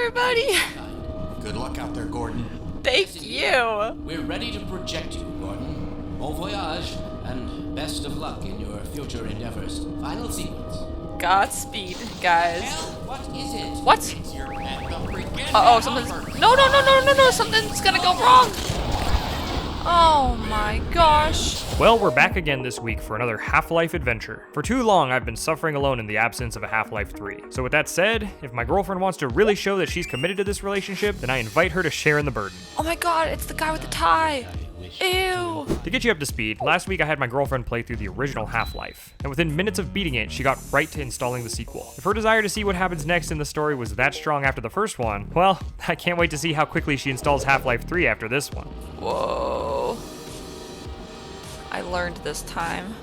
everybody. Good luck out there, Gordon. Thank you. We're ready to project you, Gordon. Bon voyage, and best of luck in your future endeavors. Final sequence. Godspeed, guys. Hell, what is it? What? It's your anthem. Uh-oh, something's... No, something's gonna go wrong. Oh my gosh. Well, we're back again this week for another Half-Life adventure. For too long, I've been suffering alone in the absence of a Half-Life 3. So with that said, if my girlfriend wants to really show that she's committed to this relationship, then I invite her to share in the burden. Oh my god, it's the guy with the tie. Ew. To get you up to speed, last week I had my girlfriend play through the original Half-Life, and within minutes of beating it, she got right to installing the sequel. If her desire to see what happens next in the story was that strong after the first one, well, I can't wait to see how quickly she installs Half-Life 3 after this one. Whoa. I learned this time.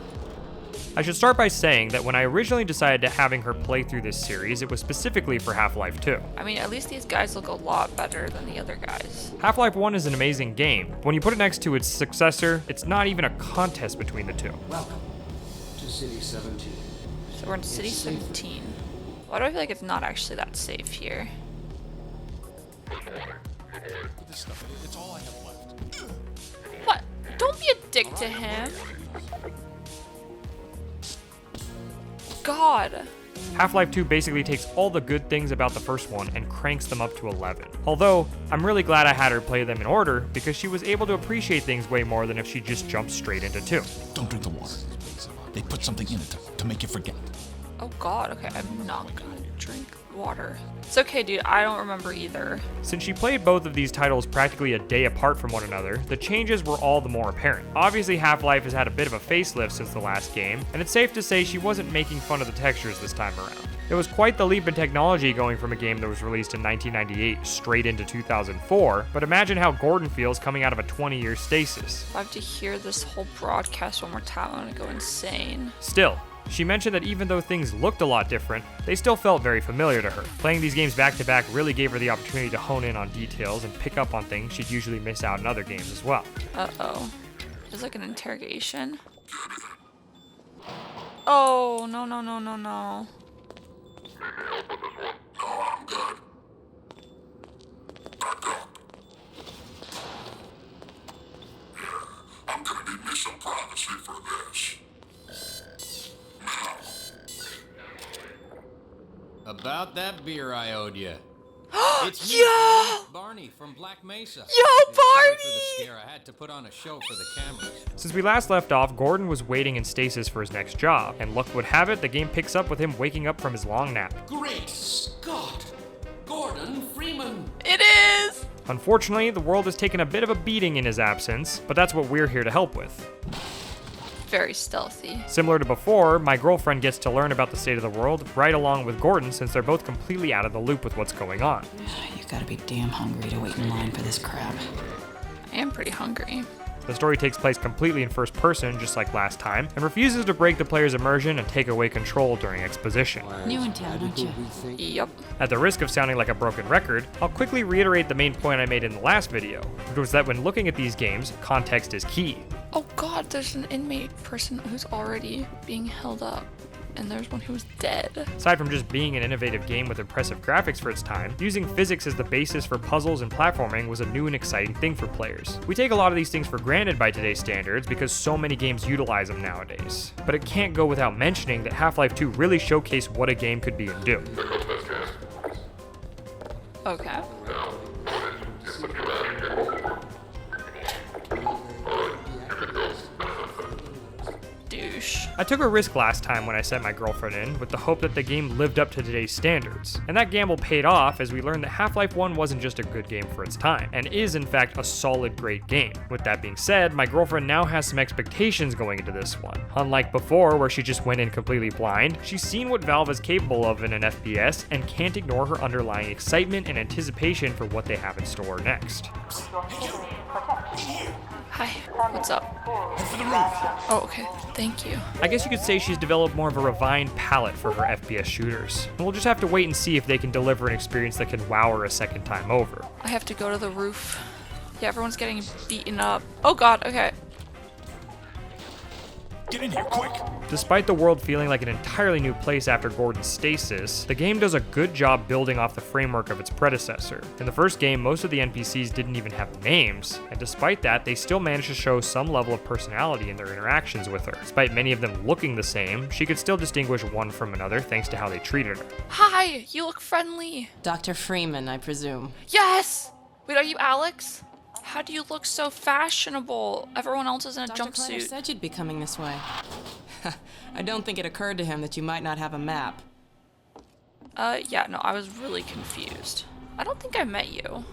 I should start by saying that when I originally decided to having her play through this series, it was specifically for Half-Life 2. I mean, at least these guys look a lot better than the other guys. Half-Life 1 is an amazing game, but when you put it next to its successor, it's not even a contest between the two. Welcome to City 17. So we're in City 17. Why do I feel like it's not actually that safe here? This stuff, it's all I have left. What? Don't be a dick to him. God. Half-Life 2 basically takes all the good things about the first one and cranks them up to 11. Although, I'm really glad I had her play them in order because she was able to appreciate things way more than if she just jumped straight into 2. Don't drink the water. They put something in it to make you forget. Oh god, okay, I'm not gonna drink water. It's okay, dude, I don't remember either. Since she played both of these titles practically a day apart from one another, the changes were all the more apparent. Obviously, Half-Life has had a bit of a facelift since the last game, and it's safe to say she wasn't making fun of the textures this time around. It was quite the leap in technology going from a game that was released in 1998 straight into 2004, but imagine how Gordon feels coming out of a 20-year stasis. If I have to hear this whole broadcast one more time, I'm gonna go insane. Still, she mentioned that even though things looked a lot different, they still felt very familiar to her. Playing these games back to back really gave her the opportunity to hone in on details and pick up on things she'd usually miss out in other games as well. Uh-oh. It's like an interrogation. Oh, no. I'm gonna need me some privacy for this. About that beer I owed you. It's me, Yo! Barney from Black Mesa. Yo, Sorry for Barney! the scare. I had to put on a show for the cameras. Since we last left off, Gordon was waiting in stasis for his next job, and luck would have it, the game picks up with him waking up from his long nap. Great Scott! Gordon Freeman! It is! Unfortunately, the world has taken a bit of a beating in his absence, but that's what we're here to help with. Very stealthy. Similar to before, my girlfriend gets to learn about the state of the world right along with Gordon since they're both completely out of the loop with what's going on. You gotta be damn hungry to wait in line for this crap. I am pretty hungry. The story takes place completely in first person, just like last time, and refuses to break the player's immersion and take away control during exposition. New in town, aren't you? Yep. At the risk of sounding like a broken record, I'll quickly reiterate the main point I made in the last video, which was that when looking at these games, context is key. Oh god, there's an inmate person who's already being held up. And there's one who's dead. Aside from just being an innovative game with impressive graphics for its time, using physics as the basis for puzzles and platforming was a new and exciting thing for players. We take a lot of these things for granted by today's standards because so many games utilize them nowadays. But it can't go without mentioning that Half-Life 2 really showcased what a game could be and do. Okay. Douche. I took a risk last time when I sent my girlfriend in, with the hope that the game lived up to today's standards. And that gamble paid off as we learned that Half-Life 1 wasn't just a good game for its time, and is in fact a solid, great game. With that being said, my girlfriend now has some expectations going into this one. Unlike before, where she just went in completely blind, she's seen what Valve is capable of in an FPS, and can't ignore her underlying excitement and anticipation for what they have in store next. Hi, what's up? Head for the roof. Oh, okay, thank you. I guess you could say she's developed more of a refined palette for her FPS shooters. And we'll just have to wait and see if they can deliver an experience that can wow her a second time over. I have to go to the roof. Yeah, everyone's getting beaten up. Oh god, okay. Get in here, quick! Despite the world feeling like an entirely new place after Gordon's stasis, the game does a good job building off the framework of its predecessor. In the first game, most of the NPCs didn't even have names, and despite that, they still managed to show some level of personality in their interactions with her. Despite many of them looking the same, she could still distinguish one from another thanks to how they treated her. Hi, you look friendly. Dr. Freeman, I presume. Yes! Wait, are you Alex? How do you look so fashionable? Everyone else is in a Dr. Kleiner jumpsuit. said you'd be coming this way. I don't think it occurred to him that you might not have a map. Yeah, no, I was really confused. I don't think I met you.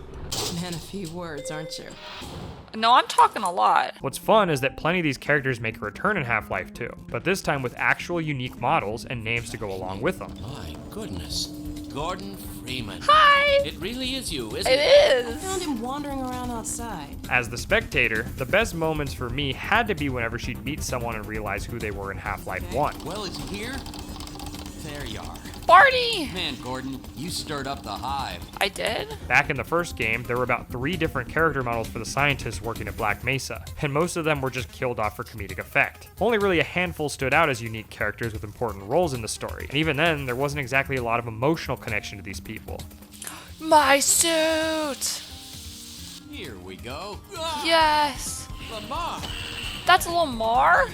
Man, a few words, aren't you? No, I'm talking a lot. What's fun is that plenty of these characters make a return in Half-Life 2, but this time with actual unique models and names to go along with them. My goodness. Gordon Freeman. Hi! It really is you, isn't It it? I is! found him wandering around outside. As the spectator, the best moments for me had to be whenever she'd meet someone and realize who they were in Half-Life 1. Well, is he here? There you are. Barney! Man, Gordon, you stirred up the hive. I did? Back in the first game, there were about 3 different character models for the scientists working at Black Mesa, and most of them were just killed off for comedic effect. Only really a handful stood out as unique characters with important roles in the story, and even then, there wasn't exactly a lot of emotional connection to these people. My suit! Here we go. Yes! Lamar. That's Lamar?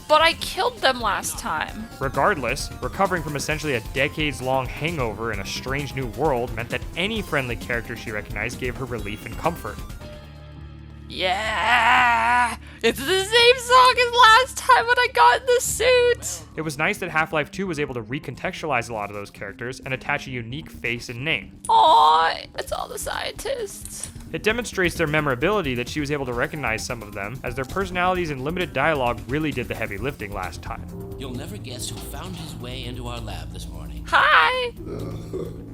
But I killed them last time. Regardless, recovering from essentially a decades-long hangover in a strange new world meant that any friendly character she recognized gave her relief and comfort. Yeah! It's the same song as last time when I got in the suit! It was nice that Half-Life 2 was able to recontextualize a lot of those characters and attach a unique face and name. Aww, it's all the scientists. It demonstrates their memorability that she was able to recognize some of them, as their personalities and limited dialogue really did the heavy lifting last time. You'll never guess who found his way into our lab this morning. Hi!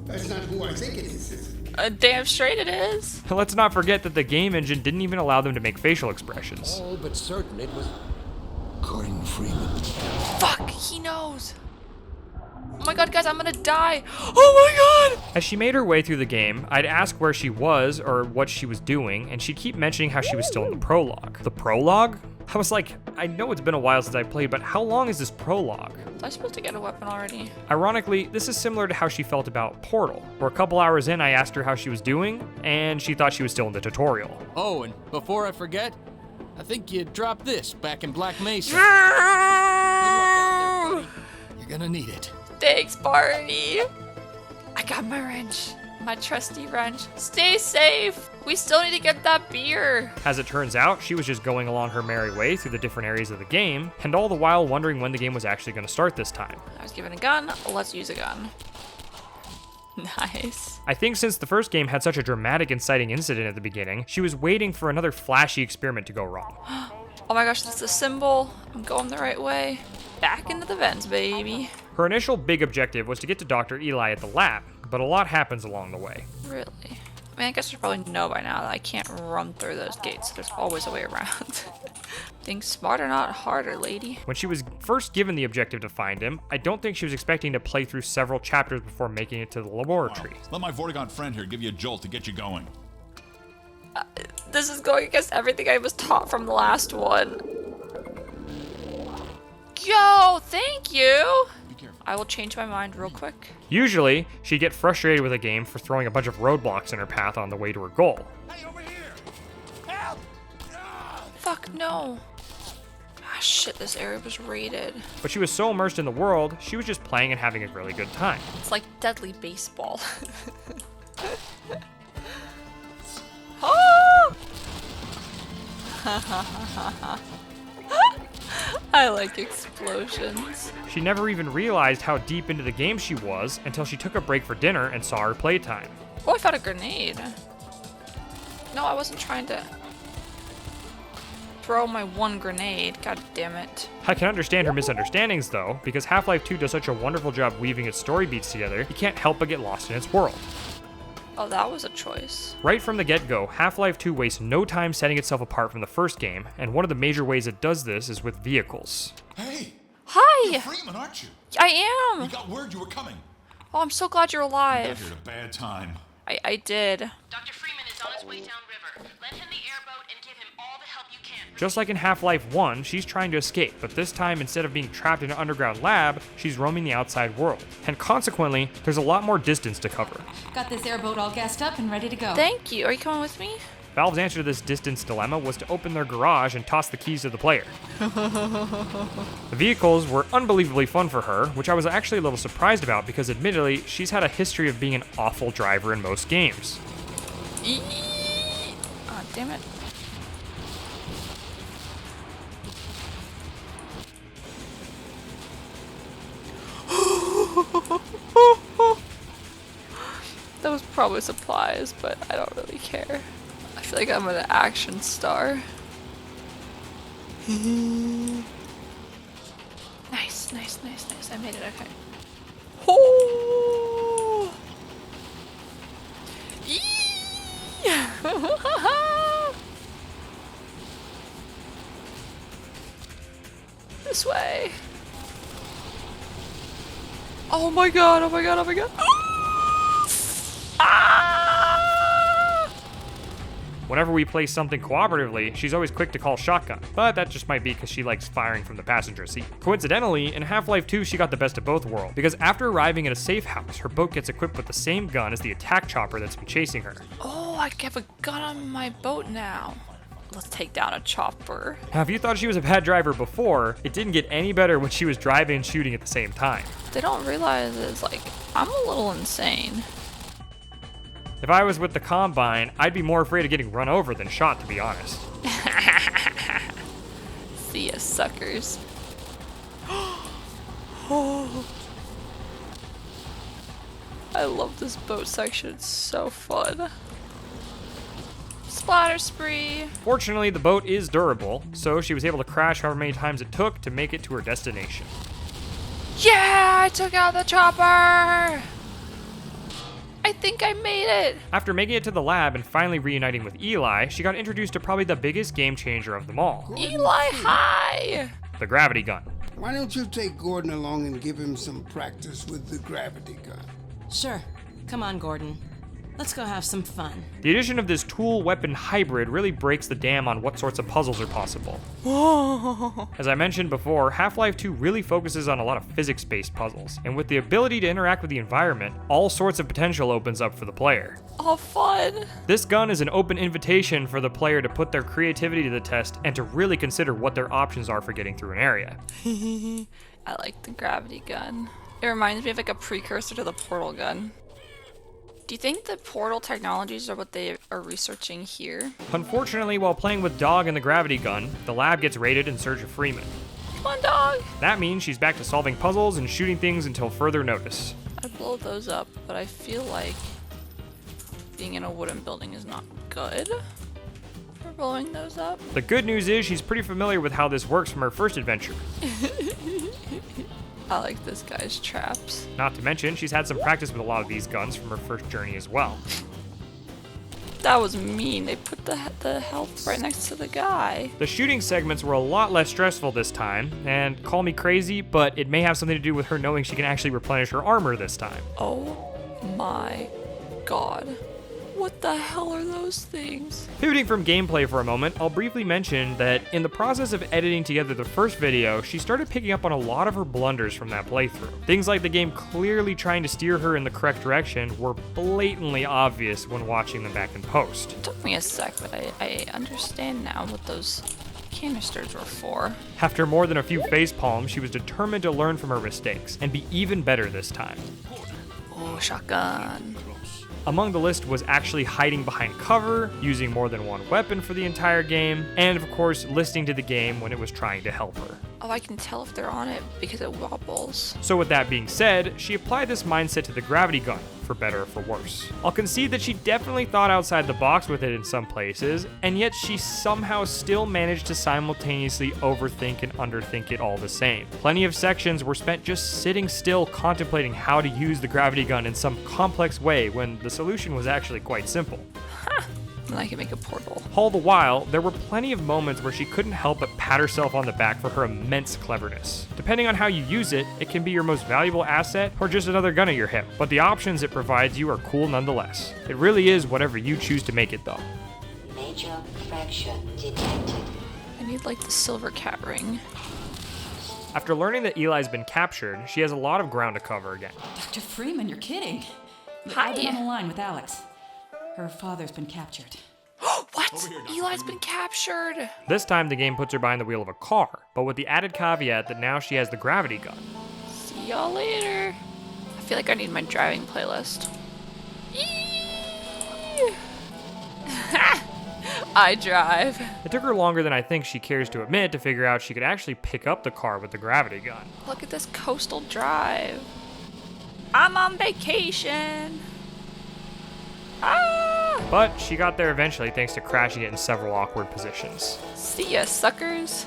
That's not who I think it is. Damn straight it is. Let's not forget that the game engine didn't even allow them to make facial expressions. All but certain it was Gordon Freeman. Fuck, he knows. Oh my god, guys, I'm gonna die. Oh my god! As she made her way through the game, I'd ask where she was or what she was doing, and she'd keep mentioning how she was still in the prologue. The prologue? I was like, I know it's been a while since I played, but how long is this prologue? Was I supposed to get a weapon already? Ironically, this is similar to how she felt about Portal, where a couple hours in I asked her how she was doing, and she thought she was still in the tutorial. Oh, and before I forget, I think you dropped this back in Black Mesa. No! Good luck out there, buddy. You're gonna need it. Thanks, Barney. I got my wrench. My trusty wrench. Stay safe. We still need to get that beer. As it turns out, she was just going along her merry way through the different areas of the game, and all the while wondering when the game was actually going to start this time. I was given a gun. Let's use a gun. Nice. I think since the first game had such a dramatic inciting incident at the beginning, she was waiting for another flashy experiment to go wrong. Oh my gosh, that's the symbol. I'm going the right way. Back into the vents, baby. Her initial big objective was to get to Dr. Eli at the lab, but a lot happens along the way. Really? I mean, I guess you probably know by now that I can't run through those gates. There's always a way around. Think smarter, not harder, lady. When she was first given the objective to find him, I don't think she was expecting to play through several chapters before making it to the laboratory. Let my Vortigaunt friend here give you a jolt to get you going. This is going against everything I was taught from the last one. Yo, thank you. I will change my mind real quick. Usually, she'd get frustrated with a game for throwing a bunch of roadblocks in her path on the way to her goal. Hey, over here! Help! Fuck no. Ah, shit, this area was raided. But she was so immersed in the world, she was just playing and having a really good time. It's like deadly baseball. Oh! I like explosions. She never even realized how deep into the game she was until she took a break for dinner and saw her playtime. Oh, I found a grenade. No, I wasn't trying to throw my one grenade. God damn it. I can understand her misunderstandings though, because Half-Life 2 does such a wonderful job weaving its story beats together, you can't help but get lost in its world. Oh, that was a choice. Right from the get-go, Half-Life 2 wastes no time setting itself apart from the first game, and one of the major ways it does this is with vehicles. Hey! Hi! You're Freeman, aren't you? I We am! got word you were coming. Oh, I'm so glad you're Got alive. here at a bad time. I did. Dr. Freeman is He's on his way downriver. Lend him the airboat and give him all the help you can. Just like in Half-Life 1, she's trying to escape, but this time, instead of being trapped in an underground lab, she's roaming the outside world. And consequently, there's a lot more distance to cover. Got this airboat all gassed up and ready to go. Thank you. Are you coming with me? Valve's answer to this distance dilemma was to open their garage and toss the keys to the player. The vehicles were unbelievably fun for her, which I was actually a little surprised about because admittedly, she's had a history of being an awful driver in most games. Oh, damn it. That was probably supplies, but I don't really care. I feel like I'm an action star. Nice, nice, nice, nice. I made it, okay. Oh! This way. Oh my god, oh my god, oh my god. Whenever we play something cooperatively, she's always quick to call shotgun, but that just might be because she likes firing from the passenger seat. Coincidentally, in Half-Life 2, she got the best of both worlds, because after arriving at a safe house, her boat gets equipped with the same gun as the attack chopper that's been chasing her. Oh, I have a gun on my boat now. Let's take down a chopper. Now, if you thought she was a bad driver before, it didn't get any better when she was driving and shooting at the same time. They don't realize it's like, I'm a little insane. If I was with the Combine, I'd be more afraid of getting run over than shot, to be honest. See ya, suckers. I love this boat section, it's so fun. Splatter spree! Fortunately, the boat is durable, so she was able to crash however many times it took to make it to her destination. Yeah, I took out the chopper! I think I made it! After making it to the lab and finally reuniting with Eli, she got introduced to probably the biggest game changer of them all. Eli, hi! The gravity gun. Why don't you take Gordon along and give him some practice with the gravity gun? Sure. Come on, Gordon. Let's go have some fun. The addition of this tool-weapon hybrid really breaks the dam on what sorts of puzzles are possible. As I mentioned before, Half-Life 2 really focuses on a lot of physics-based puzzles, and with the ability to interact with the environment, all sorts of potential opens up for the player. Oh, fun! This gun is an open invitation for the player to put their creativity to the test and to really consider what their options are for getting through an area. I like the gravity gun. It reminds me of like a precursor to the portal gun. Do you think the portal technologies are what they are researching here? Unfortunately, while playing with Dog and the gravity gun, the lab gets raided in search of Freeman. Come on, Dog! That means she's back to solving puzzles and shooting things until further notice. I blow those up, but I feel like being in a wooden building is not good for blowing those up. The good news is she's pretty familiar with how this works from her first adventure. I like this guy's traps. Not to mention, she's had some practice with a lot of these guns from her first journey as well. That was mean. They put the health right next to the guy. The shooting segments were a lot less stressful this time, and call me crazy, but it may have something to do with her knowing she can actually replenish her armor this time. Oh my god. What the hell are those things? Pivoting from gameplay for a moment, I'll briefly mention that in the process of editing together the first video, she started picking up on a lot of her blunders from that playthrough. Things like the game clearly trying to steer her in the correct direction were blatantly obvious when watching them back in post. It took me a sec, but I understand now what those canisters were for. After more than a few facepalms, she was determined to learn from her mistakes and be even better this time. Oh, shotgun. Among the list was actually hiding behind cover, using more than one weapon for the entire game, and of course listening to the game when it was trying to help her. Oh, I can tell if they're on it because it wobbles. So with that being said, she applied this mindset to the gravity gun, for better or for worse. I'll concede that she definitely thought outside the box with it in some places, and yet she somehow still managed to simultaneously overthink and underthink it all the same. Plenty of sections were spent just sitting still contemplating how to use the gravity gun in some complex way when the solution was actually quite simple. Then I can make a portal. All the while, there were plenty of moments where she couldn't help but pat herself on the back for her immense cleverness. Depending on how you use it, it can be your most valuable asset or just another gun at your hip, but the options it provides you are cool nonetheless. It really is whatever you choose to make it though. Major fracture detected. I need like the silver cat ring. After learning that Eli's been captured, she has a lot of ground to cover again. Dr. Freeman, you're kidding. Hi. I've been on the line with Alex. Her father's been captured. What? Eli's been captured. This time the game puts her behind the wheel of a car, but with the added caveat that now she has the gravity gun. See y'all later. I feel like I need my driving playlist. I drive. It took her longer than I think she cares to admit to figure out she could actually pick up the car with the gravity gun. Look at this coastal drive. I'm on vacation. Ah! But she got there eventually thanks to crashing it in several awkward positions. See ya, suckers.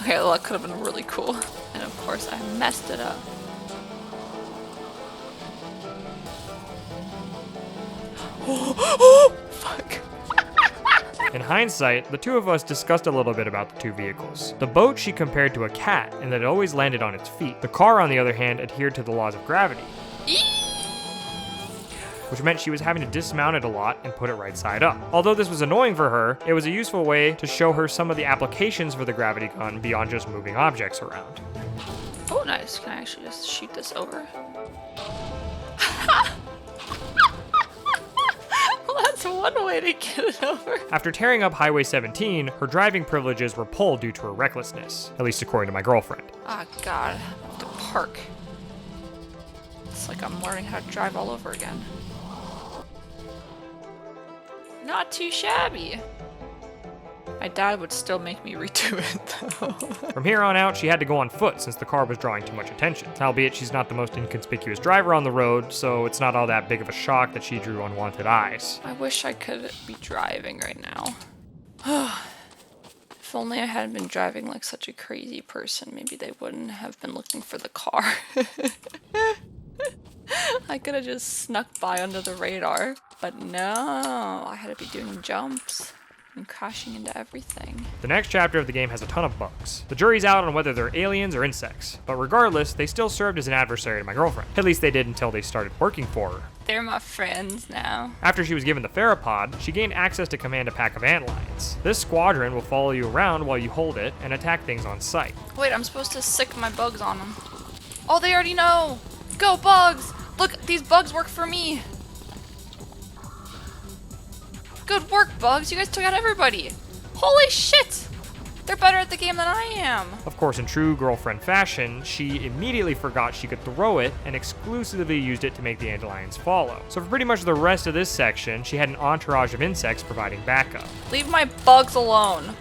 Okay, well, that could have been really cool. And of course, I messed it up. Oh, fuck. In hindsight, the two of us discussed a little bit about the two vehicles. The boat she compared to a cat in that it always landed on its feet. The car, on the other hand, adhered to the laws of gravity, which meant she was having to dismount it a lot and put it right side up. Although this was annoying for her, it was a useful way to show her some of the applications for the gravity gun beyond just moving objects around. Oh, nice. Can I actually just shoot this over? Well, that's one way to get it over. After tearing up Highway 17, her driving privileges were pulled due to her recklessness, at least according to my girlfriend. Oh, God. I have to park. It's like I'm learning how to drive all over again. Not too shabby. My dad would still make me redo it, though. From here on out, she had to go on foot since the car was drawing too much attention. Albeit she's not the most inconspicuous driver on the road, so it's not all that big of a shock that she drew unwanted eyes. I wish I could be driving right now. If only I hadn't been driving like such a crazy person, maybe they wouldn't have been looking for the car. I could have just snuck by under the radar, but no, I had to be doing jumps and crashing into everything. The next chapter of the game has a ton of bugs. The jury's out on whether they're aliens or insects, but regardless, they still served as an adversary to my girlfriend. At least they did until they started working for her. They're my friends now. After she was given the Pteropod, she gained access to command a pack of antlions. This squadron will follow you around while you hold it and attack things on sight. Wait, I'm supposed to sick my bugs on them. Oh, they already know! Go, bugs! Look, these bugs work for me! Good work, bugs. You guys took out everybody. Holy shit! They're better at the game than I am. Of course, in true girlfriend fashion, she immediately forgot she could throw it and exclusively used it to make the antlions follow. So for pretty much the rest of this section, she had an entourage of insects providing backup. Leave my bugs alone.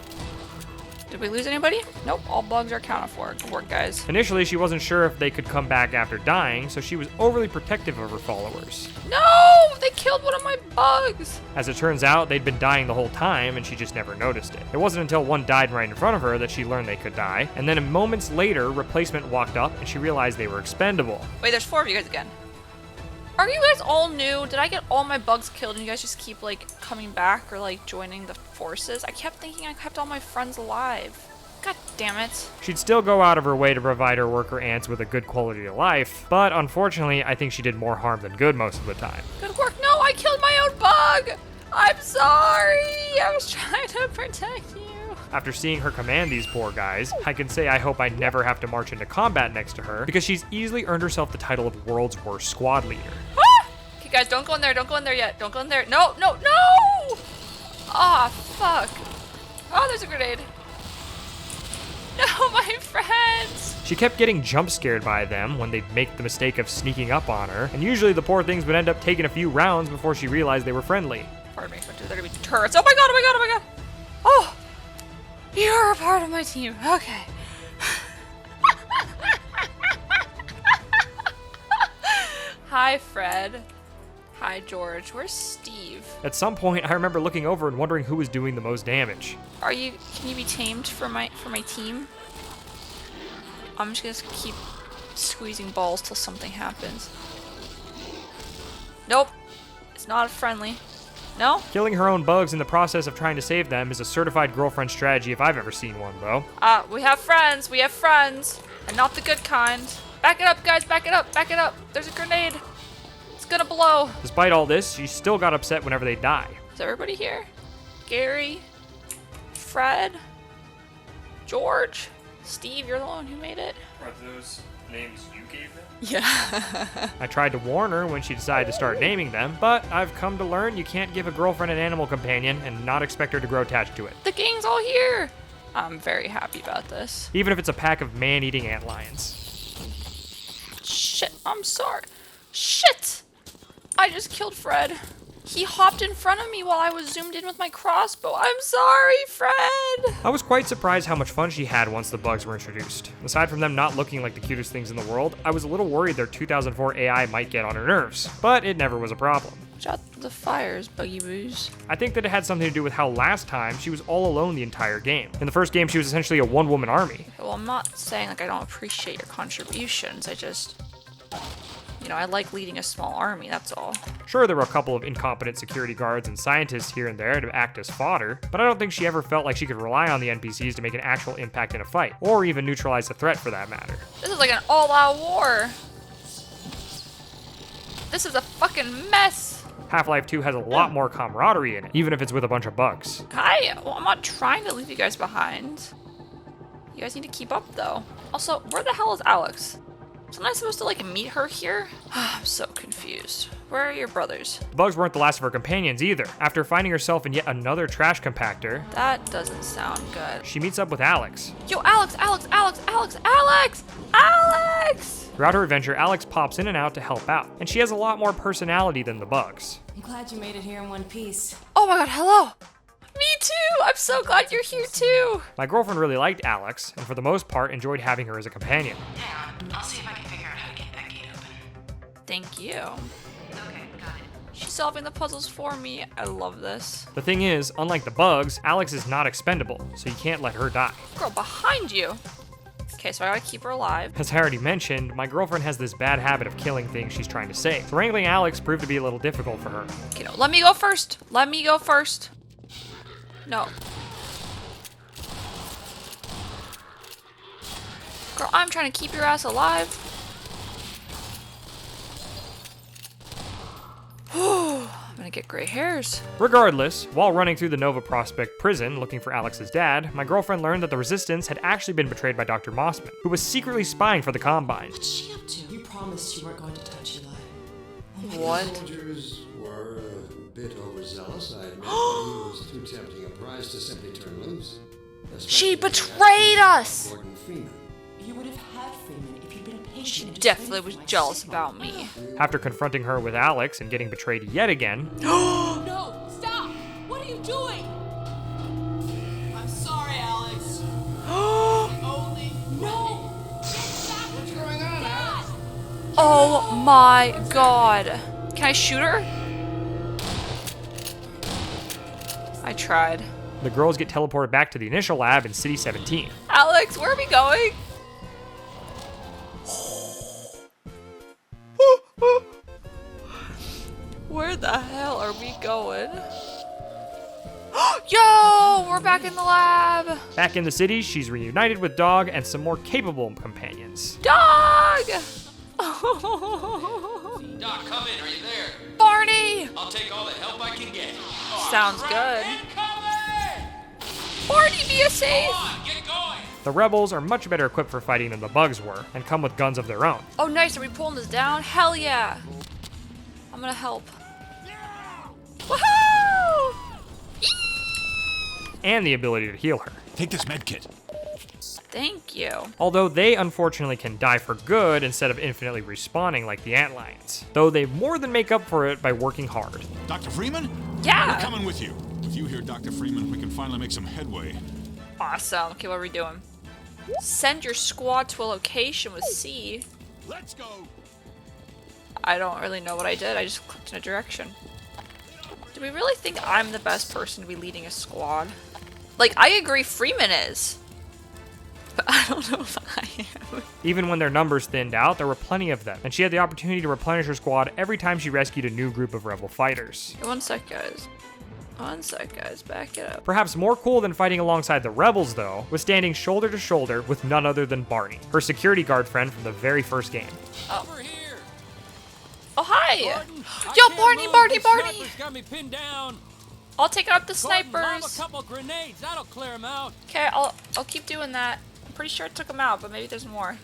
Did we lose anybody? Nope, all bugs are accounted for. Good work, guys. Initially, she wasn't sure if they could come back after dying, so she was overly protective of her followers. No! They killed one of my bugs! As it turns out, they'd been dying the whole time, and she just never noticed it. It wasn't until one died right in front of her that she learned they could die, and then moments later, replacement walked up, and she realized they were expendable. Wait, there's 4 of you guys again. Are you guys all new? Did I get all my bugs killed and you guys just keep, like, coming back or, like, joining the forces? I kept thinking I kept all my friends alive. God damn it. She'd still go out of her way to provide her worker ants with a good quality of life, but unfortunately, I think she did more harm than good most of the time. Good work. No, I killed my own bug! I'm sorry! I was trying to protect you. After seeing her command these poor guys, I can say I hope I never have to march into combat next to her, because she's easily earned herself the title of world's worst squad leader. Ah! Okay, guys, don't go in there. Don't go in there yet. Don't go in there. No, no, no! Aw, fuck. Oh, there's a grenade. No, my friends! She kept getting jump scared by them when they'd make the mistake of sneaking up on her, and usually the poor things would end up taking a few rounds before she realized they were friendly. Pardon me, but they're gonna be turrets. Oh my god, oh my god, oh my god! Oh! You're a part of my team. Okay. Hi, Fred. Hi, George. Where's Steve? At some point, I remember looking over and wondering who was doing the most damage. Can you be tamed for my team? I'm just gonna keep squeezing balls till something happens. Nope. It's not friendly. No? Killing her own bugs in the process of trying to save them is a certified girlfriend strategy if I've ever seen one, though. We have friends. We have friends. And not the good kind. Back it up, guys. Back it up. Back it up. There's a grenade. It's gonna blow. Despite all this, she still got upset whenever they die. Is everybody here? Gary? Fred? George? Steve, you're the one who made it. Are those names you gave them? Yeah. I tried to warn her when she decided to start naming them, but I've come to learn you can't give a girlfriend an animal companion and not expect her to grow attached to it. The gang's all here. I'm very happy about this. Even if it's a pack of man-eating antlions. Shit, I'm sorry. Shit! I just killed Fred. He hopped in front of me while I was zoomed in with my crossbow. I'm sorry, Fred! I was quite surprised how much fun she had once the bugs were introduced. Aside from them not looking like the cutest things in the world, I was a little worried their 2004 AI might get on her nerves, but it never was a problem. Watch out the fires, Buggy Boos. I think that it had something to do with how last time she was all alone the entire game. In the first game, she was essentially a one-woman army. Well, I'm not saying like I don't appreciate your contributions. I just, I like leading a small army, that's all. Sure, there were a couple of incompetent security guards and scientists here and there to act as fodder, but I don't think she ever felt like she could rely on the NPCs to make an actual impact in a fight, or even neutralize the threat for that matter. This is like an all-out war. This is a fucking mess. Half-Life 2 has a lot more camaraderie in it, even if it's with a bunch of bugs. Well, I'm not trying to leave you guys behind. You guys need to keep up, though. Also, where the hell is Alex? Wasn't I supposed to, like, meet her here? I'm so confused. Where are your brothers? The bugs weren't the last of her companions either. After finding herself in yet another trash compactor, that doesn't sound good. She meets up with Alex. Yo, Alex! Throughout her adventure, Alex pops in and out to help out, and she has a lot more personality than the bugs. I'm glad you made it here in one piece. Oh my god, hello! Me too! I'm so glad you're here too! My girlfriend really liked Alex, and for the most part enjoyed having her as a companion. Hang on, I'll see if I can figure out how to get that gate open. Thank you. Okay, got it. She's solving the puzzles for me. I love this. The thing is, unlike the bugs, Alex is not expendable, so you can't let her die. Girl, behind you! Okay, so I gotta keep her alive. As I already mentioned, my girlfriend has this bad habit of killing things she's trying to save, so wrangling Alex proved to be a little difficult for her. Okay, no, let me go first. Let me go first. No. Girl, I'm trying to keep your ass alive. I'm gonna get gray hairs. Regardless, while running through the Nova Prospect prison looking for Alex's dad, my girlfriend learned that the Resistance had actually been betrayed by Dr. Mossman, who was secretly spying for the Combine. What's she up to? You promised you weren't going to touch Eli. What? Soldiers were a bit overzealous, I admit, but he was too tempting a prize to simply turn loose. She betrayed us! Gordon Freeman. You would have had Freeman if you'd been patient. She and just definitely waited was for my jealous signal. about me. After confronting her with Alex and getting betrayed yet again, No! Stop! What are you doing? I'm sorry, Alex. Only. No! What's going on, Alex? Oh my god. Can I shoot her? I tried. the girls get teleported back to the initial lab in City 17. Alex, where are we going? Where the hell are we going? Yo, we're back in the lab. Back in the city, she's reunited with Dog and some more capable companions. Dog! Doc, come in. Are you there? Barney! I'll take all the help I can get. Sounds good. Incoming! Barney, be safe! Come on, get going! The rebels are much better equipped for fighting than the bugs were, and come with guns of their own. Oh, nice. Are we pulling this down? Hell yeah. I'm gonna help. Woohoo! And the ability to heal her. Take this med kit. Thank you. Although they unfortunately can die for good instead of infinitely respawning like the antlions. Though they more than make up for it by working hard. Dr. Freeman? Yeah. We're coming with you. With you here, Dr. Freeman, we can finally make some headway. Awesome. Okay, what are we doing? Send your squad to a location with C. Let's go! I don't really know what I did. I just clicked in a direction. Do we really think I'm the best person to be leading a squad? Like, I agree Freeman is. But I don't know if I am. Even when their numbers thinned out, there were plenty of them, and she had the opportunity to replenish her squad every time she rescued a new group of rebel fighters. One sec, guys. Back it up. Perhaps more cool than fighting alongside the rebels, though, was standing shoulder to shoulder with none other than Barney, her security guard friend from the very first game. Over here. Oh, hi! Gordon, Yo, Barney! Snipers got me pinned down. I'll take out the Gordon, lob snipers. a couple grenades. That'll clear them out. Okay, I'll keep doing that. I'm pretty sure I took them out, but maybe there's more.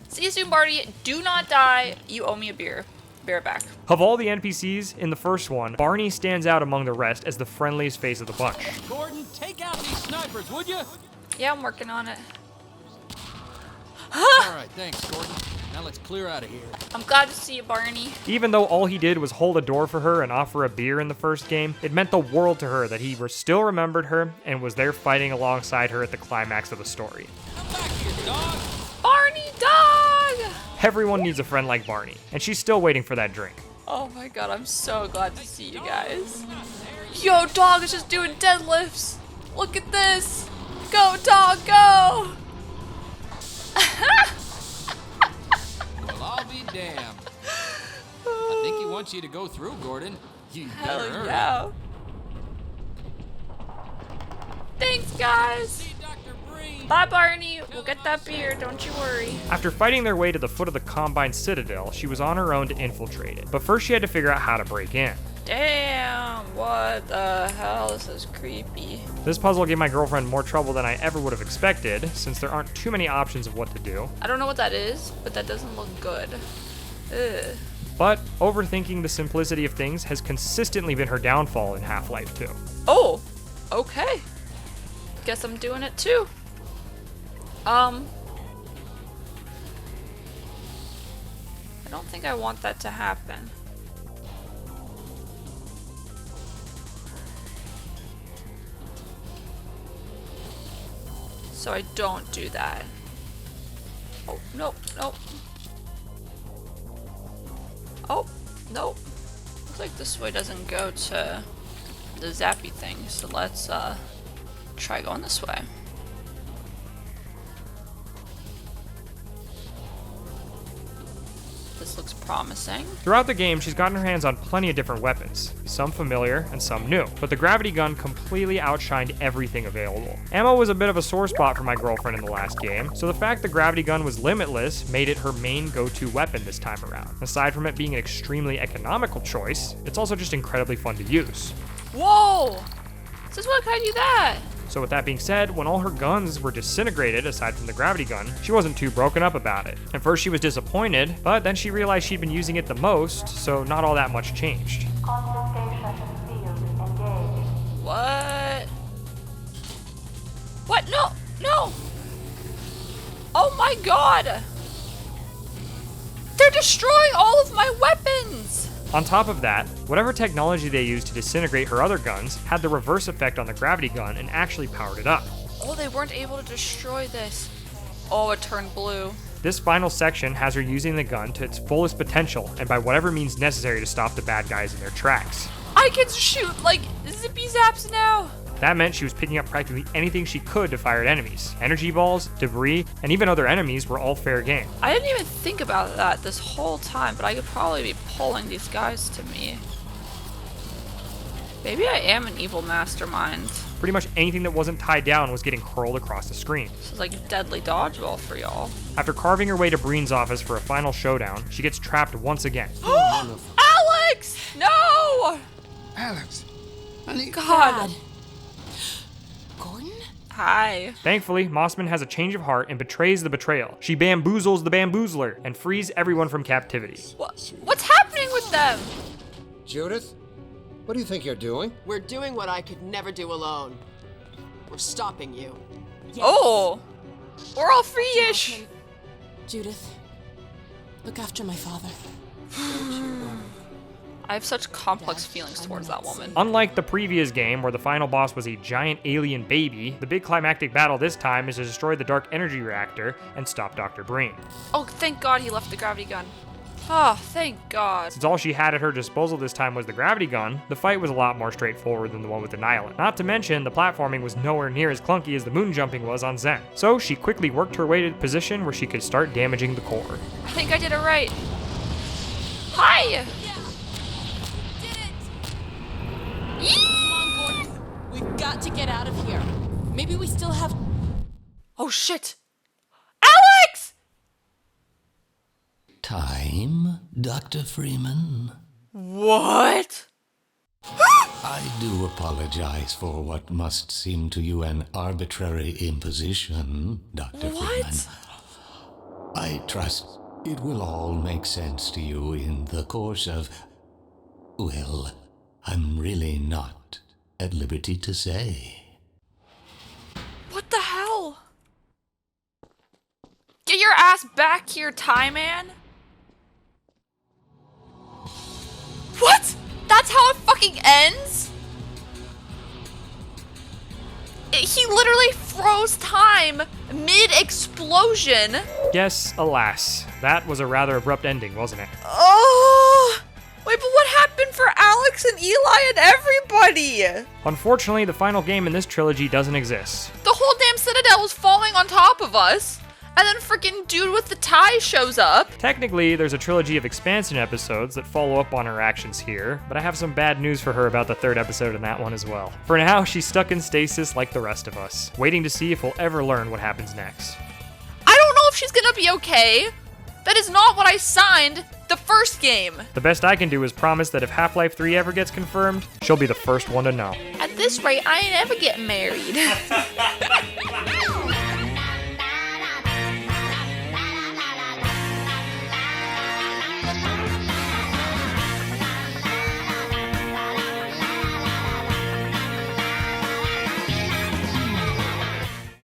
See you soon, Barney. Do not die. You owe me a beer. Bear back. Of all the NPCs in the first one, Barney stands out among the rest as the friendliest face of the bunch. Gordon, take out these snipers, would you? Yeah, I'm working on it. All right, thanks, Gordon. Now let's clear out of here. I'm glad to see you, Barney. Even though all he did was hold a door for her and offer a beer in the first game, it meant the world to her that he still remembered her and was there fighting alongside her at the climax of the story. Come back here, dog. Barney, dog! Everyone needs a friend like Barney, and she's still waiting for that drink. Oh my god, I'm so glad to see you guys. Yo, dog is just doing deadlifts. Look at this. Go, dog, go! Well, I'll be damned. I think he wants you to go through, Gordon. You Hell better hurry. yeah. Thanks, guys. See Dr. Breen. Bye, Barney. We'll get that beer, don't you worry. After fighting their way to the foot of the Combine Citadel, she was on her own to infiltrate it. But first she had to figure out how to break in. Damn, what the hell? This is creepy. This puzzle gave my girlfriend more trouble than I ever would have expected, since there aren't too many options of what to do. I don't know what that is, but that doesn't look good. Ugh. But overthinking the simplicity of things has consistently been her downfall in Half-Life 2. Oh, okay. Guess I'm doing it too. I don't think I want that to happen. So I don't do that. Oh, nope. Oh, nope. Looks like this way doesn't go to the zappy thing, so let's try going this way. This looks promising. Throughout the game, she's gotten her hands on plenty of different weapons, some familiar and some new, but the gravity gun completely outshined everything available. Ammo was a bit of a sore spot for my girlfriend in the last game, so the fact the gravity gun was limitless made it her main go-to weapon this time around. Aside from it being an extremely economical choice, it's also just incredibly fun to use. Whoa! Since when can I do that? So with that being said, when all her guns were disintegrated aside from the gravity gun, she wasn't too broken up about it. At first she was disappointed, but then she realized she'd been using it the most, so not all that much changed. What? What? No! No! Oh my god! They're destroying all of my weapons! On top of that, whatever technology they used to disintegrate her other guns had the reverse effect on the gravity gun and actually powered it up. Oh, they weren't able to destroy this. Oh, it turned blue. This final section has her using the gun to its fullest potential and by whatever means necessary to stop the bad guys in their tracks. I can shoot like zippy zaps now. That meant she was picking up practically anything she could to fire at enemies. Energy balls, debris, and even other enemies were all fair game. I didn't even think about that this whole time, but I could probably be pulling these guys to me. Maybe I am an evil mastermind. Pretty much anything that wasn't tied down was getting hurled across the screen. This is like deadly dodgeball for y'all. After carving her way to Breen's office for a final showdown, she gets trapped once again. Alex! No! Alex, honey. God. Gordon? Hi. Thankfully, Mossman has a change of heart and betrays the betrayal. She bamboozles the bamboozler and frees everyone from captivity. What's happening with them? Judith, what do you think you're doing? We're doing what I could never do alone. We're stopping you. Yes. Oh! We're all free-ish! Judith, look after my father. I have such complex feelings towards that woman. Unlike the previous game, where the final boss was a giant alien baby, the big climactic battle this time is to destroy the dark energy reactor and stop Dr. Breen. Oh, thank God he left the gravity gun. Oh, thank God. Since all she had at her disposal this time was the gravity gun, the fight was a lot more straightforward than the one with Annihilate. Not to mention, the platforming was nowhere near as clunky as the moon jumping was on Zen. So she quickly worked her way to the position where she could start damaging the core. I think I did it right. Hi! Come on, Gordon. We've got to get out of here. Maybe we still have... Oh, shit. Alex! Time, Dr. Freeman? What? I do apologize for what must seem to you an arbitrary imposition, Dr. Freeman. I trust it will all make sense to you in the course of... Well, I'm really not at liberty to say. What the hell? Get your ass back here, Tie Man. What? That's how it fucking ends? He literally froze time mid-explosion. Yes, alas. That was a rather abrupt ending, wasn't it? Oh! Wait, but what happened for Alex and Eli and everybody? Unfortunately, the final game in this trilogy doesn't exist. The whole damn Citadel was falling on top of us. And then freaking dude with the tie shows up. Technically, there's a trilogy of expansion episodes that follow up on her actions here, but I have some bad news for her about the third episode in that one as well. For now, she's stuck in stasis like the rest of us, waiting to see if we'll ever learn what happens next. I don't know if she's gonna be okay. That is not what I signed the first game. The best I can do is promise that if Half-Life 3 ever gets confirmed, she'll be the first one to know. At this rate, I ain't ever getting married.